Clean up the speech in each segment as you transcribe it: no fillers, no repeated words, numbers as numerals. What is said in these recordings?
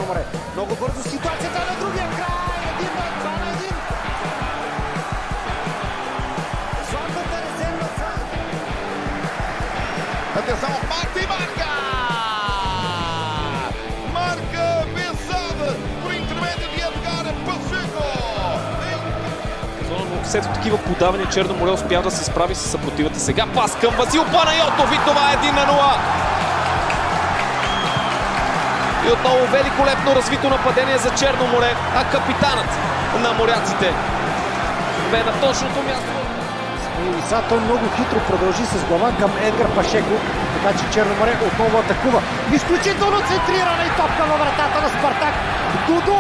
море. Много бързо ситуацията на другия край. 1-2-1. Слабата резерва. Atenção, bate e marca! Marca Bessade por intermédio de Edgar Pacheco. След такива подавания Черно море успя да се справи с съпротивата. Сега пас към Васил Панайотов и това е 1-0. И отново великолепно развито нападение за Черно море, а капитанът на моряците бе на точното място. Той много хитро продължи с глава към Едгар Пашеко, така че Черно море отново атакува. Изключително центрирана и топка във вратата на Спартак. Дудо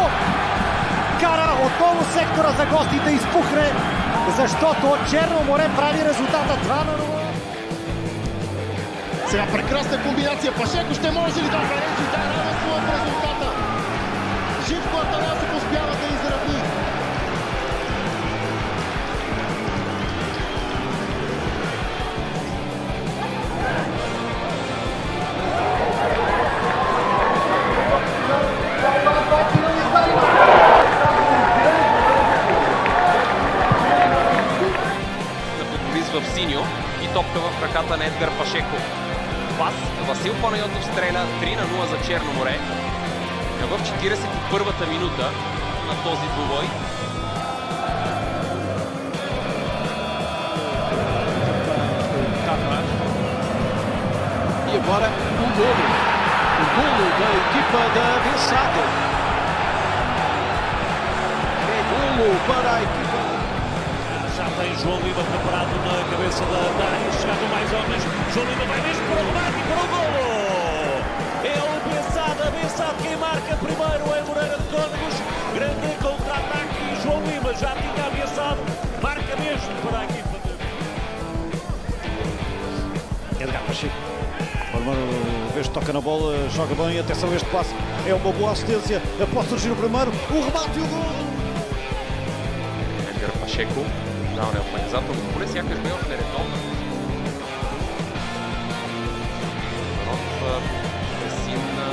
кара отново сектора за гости да изпухне, защото Черно море прави резултата 2-0. Сега прекрасна комбинация. Пашеко ще може ли да бележи да равенство в резултата? Живко Атанасов успява да изравни. В синьо и топка в ръката на Едгар Пашеко. Пас, Васил Панайотов стреля 3-0 за Черно море. В 41-та минута на този двубой. E agora o golo da equipa da Bessade. É golo para a equipa. Já tem João Lima preparado na cabeça da área, chegado mais homens. João Lima vai mesmo para o remate e para o golo. É o Bessade, a Bessade quem marca primeiro é Moreira de Cónegos. Grande contra-ataque e João Lima já tinha ameaçado. Marca mesmo para a equipa de Edgar Pacheco. O vez toca na bola, joga bem, atenção a este passe. É uma boa assistência, pode surgir o primeiro, o remate e o golo. Едгар Пашеко. Дал организаторното поле, сякаш бе в нередовна. Народ пресим на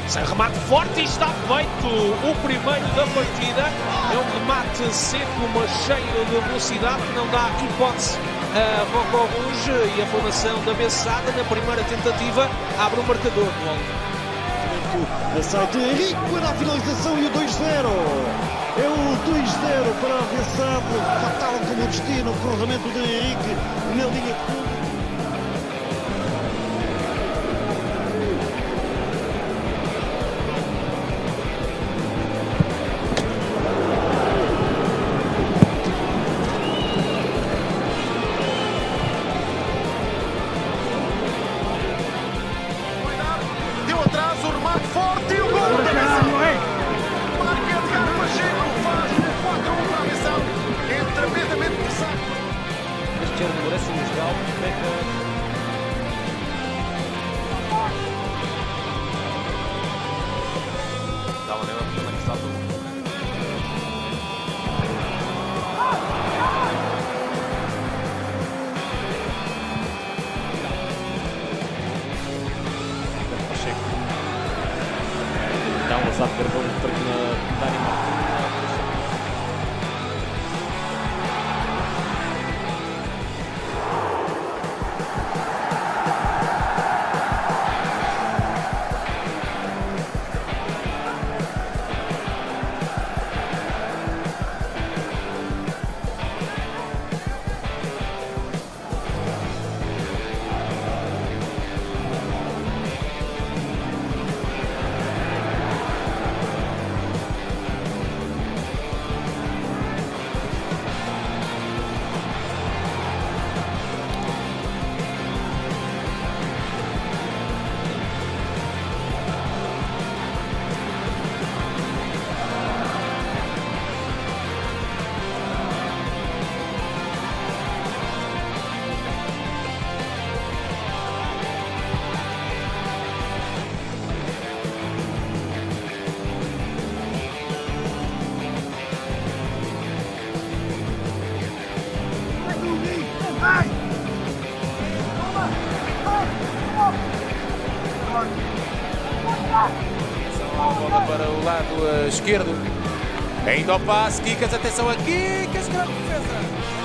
Sem remate forte e está feito o primeiro da partida. É um remate seco, mas cheio de velocidade, que não dá hipótese a Rocco Rouge, e a formação da Bessade na primeira tentativa abre o marcador. Sai de Henrique para a finalização e o 2-0. É o 2-0 para a Bessade. Fatal como destino, o cruzamento de Henrique na linha de fundo. Deu atrás o remate forte e o gol da Bessade. Marca Edgar Pacheco, faz 4-1 para a Bessade. É tremendamente pressado. Черно море се нуждал от успеха. даване в анализатор. Пашеко. Дал назад гърба от тръгна Дани Мартин. para o lado esquerdo. Ainda ao passe, Kikas, atenção aqui, Kikas, grande defesa.